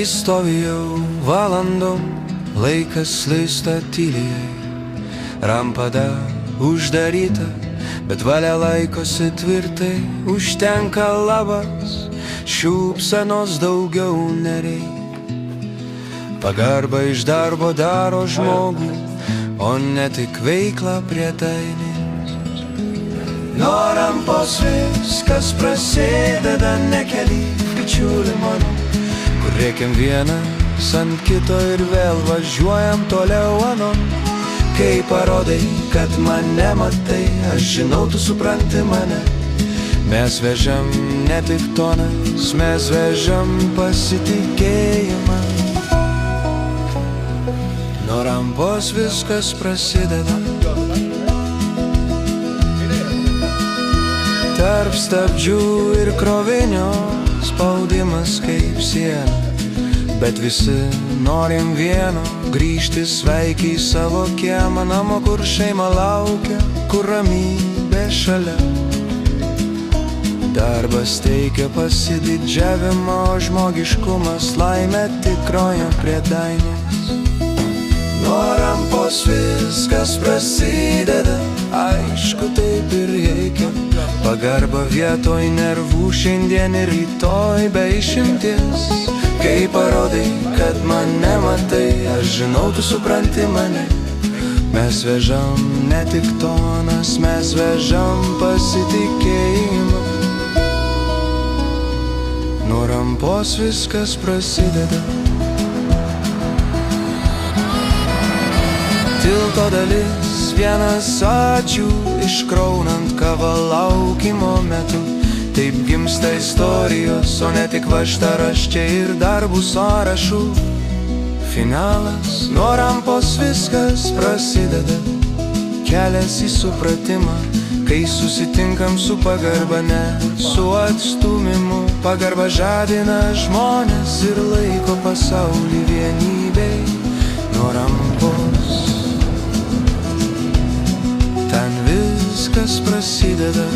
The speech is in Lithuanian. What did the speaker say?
Jis stovi jau valandom, laikas slysta tyliai. Rampada uždaryta, bet valia laikosi tvirtai. Užtenka labas, šūpsenos daugiau nereik. Pagarba iš darbo daro žmogų, o ne tik veikla prie dainės. Nuo rampos viskas prasideda, nekeli, bičiuli mano, kur rėkiam vienas ant kito ir vėl važiuojam toliau anon. Kai parodai, kad mane matai, aš žinau, tu supranti mane. Mes vežam ne tik tonas, mes vežam pasitikėjimą. Nuo rampos viskas prasideda, tarp stabdžių ir krovinio spaudimas kaip siena. Bet visi norim vieno, grįžti sveikiai savo kiemą, namo, kur šeima laukia, kur ramybė šalia. Darbas teikia pasididžiavimą, o žmogiškumas laimė tikroja prie dainės. Nuo rampos viskas prasideda, aišku, taip ir reikia. Pagarba vietoj nervų šiandien ir rytoj be išimties. Kai parodai, kad mane matai, aš žinau, tu supranti mane. Mes vežam ne tik tonas, mes vežam pasitikėjimą. Nuo rampos viskas prasideda. Tilto dalis, vienas ačiū, iškraunant kavą laukimo metu. Taip gimsta istorijos, o ne tik važtaraščiai ir darbų sąrašų. Finalas, nuo rampos viskas prasideda. Kelias į supratimą, kai susitinkam su pagarba, ne su atstumimu. Pagarba žadina žmonės ir laiko pasaulį vienybei. Nuo rampos ten viskas prasideda.